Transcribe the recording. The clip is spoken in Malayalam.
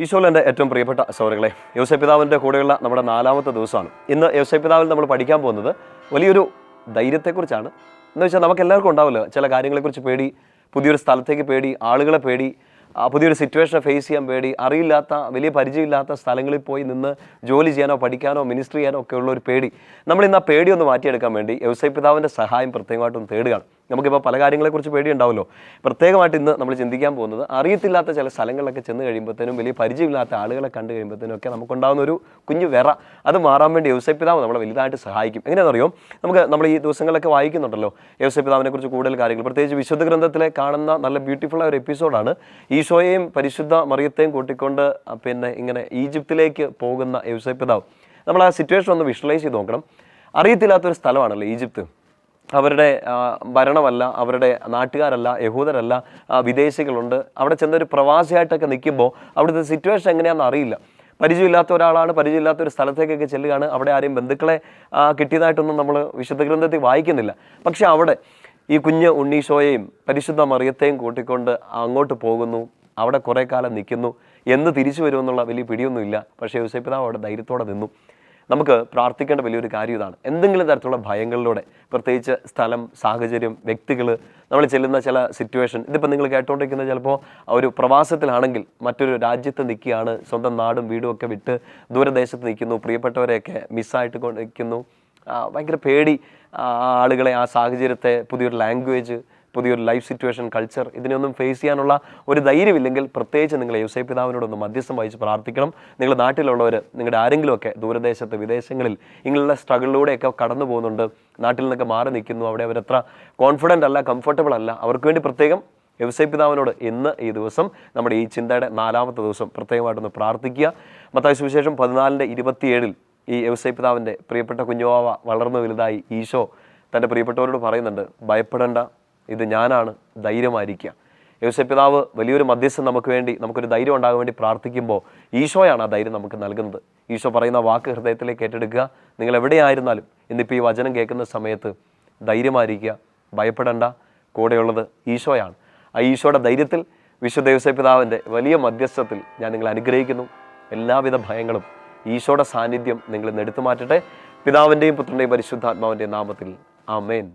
ഈശോയിൽ എൻ്റെ ഏറ്റവും പ്രിയപ്പെട്ട സഹോദരങ്ങളെ, യോസേപ്പ് പിതാവിൻ്റെ കൂടെയുള്ള നമ്മുടെ 4-ാമത്തെ ദിവസമാണ്. ഇന്ന് യോസേപ്പ് പിതാവിൽ നമ്മൾ പഠിക്കാൻ പോകുന്നത് വലിയൊരു ധൈര്യത്തെക്കുറിച്ചാണ്. എന്ന് വെച്ചാൽ നമുക്ക് എല്ലാവർക്കും ഉണ്ടാവില്ല ചില കാര്യങ്ങളെക്കുറിച്ച് പേടി, പുതിയൊരു സ്ഥലത്തേക്ക് പേടി, ആളുകളെ പേടി, പുതിയൊരു സിറ്റുവേഷനെ ഫേസ് ചെയ്യാൻ പേടി, അറിയില്ലാത്ത വലിയ പരിചയമില്ലാത്ത സ്ഥലങ്ങളിൽ പോയി നിന്ന് ജോലി ചെയ്യാനോ പഠിക്കാനോ മിനിസ്റ്റർ ചെയ്യാനോ ഒക്കെ ഉള്ള ഒരു പേടി. നമ്മളിന്ന് ആ പേടി ഒന്ന് മാറ്റിയെടുക്കാൻ വേണ്ടി യോസേപ്പ് പിതാവിൻ്റെ സഹായം പ്രത്യേകമായിട്ടൊന്ന് തേടുകയാണ്. നമുക്കിപ്പോൾ പല കാര്യങ്ങളെക്കുറിച്ച് പേടി ഉണ്ടാവുമല്ലോ. പ്രത്യേകമായിട്ട് ഇന്ന് നമ്മൾ ചിന്തിക്കാൻ പോകുന്നത് അറിയത്തില്ലാത്ത ചില സ്ഥലങ്ങളിലൊക്കെ ചെന്ന് കഴിയുമ്പോഴത്തേനും, വലിയ പരിചയമില്ലാത്ത ആളുകളെ കണ്ടു കഴിയുമ്പോഴത്തേനും ഒക്കെ നമുക്കുണ്ടാകുന്ന ഒരു കുഞ്ഞു വിറ, അത് മാറാൻ വേണ്ടി യോസേപ്പ് പിതാവ് നമ്മളെ വലുതായിട്ട് സഹായിക്കും. എങ്ങനെയാണെന്നറിയോ, നമ്മൾ ഈ ദിവസങ്ങളിലൊക്കെ വായിക്കുന്നുണ്ടല്ലോ യോസേപ്പ് പിതാവിനെ കുറിച്ച് കൂടുതൽ കാര്യങ്ങൾ. പ്രത്യേകിച്ച് വിശുദ്ധ ഗ്രന്ഥത്തിലെ കാണുന്ന നല്ല ബ്യൂട്ടിഫുൾ ആയ ഒരു എപ്പിസോഡാണ് ഈശോയെയും പരിശുദ്ധ മറിയത്തെയും കൂട്ടിക്കൊണ്ട് ഇങ്ങനെ ഈജിപ്തിലേക്ക് പോകുന്ന യോസേപ്പ് പിതാവ്. നമ്മൾ ആ സിറ്റുവേഷൻ ഒന്ന് വിഷ്വലൈസ് ചെയ്ത് നോക്കണം. അറിയത്തില്ലാത്തൊരു സ്ഥലമാണല്ലോ ഈജിപ്ത്. അവരുടെ ഭരണമല്ല, അവരുടെ നാട്ടുകാരല്ല, യഹൂദരല്ല, വിദേശികളുണ്ട്. അവിടെ ചെന്നൊരു പ്രവാസിയായിട്ടൊക്കെ നിൽക്കുമ്പോൾ അവിടുത്തെ സിറ്റുവേഷൻ എങ്ങനെയാണെന്ന് അറിയില്ല. പരിചയമില്ലാത്ത ഒരാളാണ്, പരിചയമില്ലാത്തൊരു സ്ഥലത്തേക്കൊക്കെ ചെല്ലുകയാണ്. അവിടെ ആരെയും ബന്ധുക്കളെ കിട്ടിയതായിട്ടൊന്നും നമ്മൾ വിശുദ്ധ ഗ്രന്ഥത്തിൽ വായിക്കുന്നില്ല. പക്ഷെ അവിടെ ഈ കുഞ്ഞ് ഉണ്ണീശോയെയും പരിശുദ്ധ മറിയത്തെയും കൂട്ടിക്കൊണ്ട് അങ്ങോട്ട് പോകുന്നു. അവിടെ കുറേ കാലം നിൽക്കുന്നു. എന്ന് തിരിച്ചു വരുമെന്നുള്ള വലിയ പിടിയൊന്നുമില്ല. പക്ഷേ യോസേപ്പ് പിതാവ് അവിടെ ധൈര്യത്തോടെ നിന്നു. നമുക്ക് പ്രാർത്ഥിക്കേണ്ട വലിയൊരു കാര്യം ഇതാണ്. എന്തെങ്കിലും തരത്തിലുള്ള ഭയങ്ങളിലൂടെ, പ്രത്യേകിച്ച് സ്ഥലം, സാഹചര്യം, വ്യക്തികൾ, നമ്മൾ ചെല്ലുന്ന ചില സിറ്റുവേഷൻ, ഇതിപ്പോൾ നിങ്ങൾ കേട്ടുകൊണ്ടിരിക്കുന്നത് ചിലപ്പോൾ ഒരു പ്രവാസത്തിലാണെങ്കിൽ മറ്റൊരു രാജ്യത്ത് നിൽക്കുകയാണ്, സ്വന്തം നാടും വീടും ഒക്കെ വിട്ട് ദൂരദേശത്ത് നിൽക്കുന്നു, പ്രിയപ്പെട്ടവരെയൊക്കെ മിസ്സായിട്ട് നിൽക്കുന്നു, ഭയങ്കര പേടി, ആളുകളെ, ആ സാഹചര്യത്തെ, പുതിയൊരു ലാംഗ്വേജ്, പുതിയൊരു ലൈഫ് സിറ്റുവേഷൻ, കൾച്ചർ, ഇതിനൊന്നും ഫേസ് ചെയ്യാനുള്ള ഒരു ധൈര്യമില്ലെങ്കിൽ പ്രത്യേകിച്ച് നിങ്ങൾ യോസേപ്പ് പിതാവിനോടൊന്ന് മധ്യസ്ഥം വഹിച്ച് പ്രാർത്ഥിക്കണം. നിങ്ങളുടെ നാട്ടിലുള്ളവർ, നിങ്ങളുടെ ആരെങ്കിലുമൊക്കെ ദൂരദേശത്ത്, വിദേശങ്ങളിൽ ഇങ്ങനെയുള്ള സ്ട്രഗിളിലൂടെയൊക്കെ കടന്നു പോകുന്നുണ്ട്, നാട്ടിൽ നിന്നൊക്കെ മാറി നിൽക്കുന്നു, അവിടെ അവരത്ര കോൺഫിഡൻ്റ് അല്ല, കംഫർട്ടബിൾ അല്ല, അവർക്ക് വേണ്ടി പ്രത്യേകം യോസേപ്പ് പിതാവിനോട് ഇന്ന് ഈ ദിവസം, നമ്മുടെ ഈ ചിന്തയുടെ 4-ാമത്തെ ദിവസം പ്രത്യേകമായിട്ടൊന്ന് പ്രാർത്ഥിക്കുക. മത്തായി സുവിശേഷം 14:27 ഈ യോസേപ്പ് പിതാവിൻ്റെ പ്രിയപ്പെട്ട കുഞ്ഞുവാവ വളർന്നു വലുതായി ഈശോ തൻ്റെ പ്രിയപ്പെട്ടവരോട് പറയുന്നുണ്ട്, ഭയപ്പെടേണ്ട, ഇത് ഞാനാണ്, ധൈര്യമായിരിക്കുക. യോസേപ്പ് പിതാവ് വലിയൊരു മധ്യസ്ഥം നമുക്ക് വേണ്ടി, നമുക്കൊരു ധൈര്യം ഉണ്ടാകാൻ വേണ്ടി പ്രാർത്ഥിക്കുമ്പോൾ ഈശോയാണ് ആ ധൈര്യം നമുക്ക് നൽകുന്നത്. ഈശോ പറയുന്ന വാക്ക് ഹൃദയത്തിലേക്ക് ഏറ്റെടുക്കുക. നിങ്ങൾ എവിടെയായിരുന്നാലും ഇന്നിപ്പോൾ ഈ വചനം കേൾക്കുന്ന സമയത്ത് ധൈര്യമായിരിക്കുക, ഭയപ്പെടേണ്ട, കൂടെയുള്ളത് ഈശോയാണ്. ആ ഈശോയുടെ ധൈര്യത്തിൽ, വിശുദ്ധ യോസേപ്പ് പിതാവിൻ്റെ വലിയ മധ്യസ്ഥത്തിൽ ഞാൻ നിങ്ങളെ അനുഗ്രഹിക്കുന്നു. എല്ലാവിധ ഭയങ്ങളും, ഈശോയുടെ സാന്നിധ്യം നിങ്ങൾ ഇന്ന് എടുത്തു മാറ്റട്ടെ. പിതാവിൻ്റെയും പുത്രൻ്റെയും പരിശുദ്ധാത്മാവിൻ്റെയും നാമത്തിൽ ആമേൻ.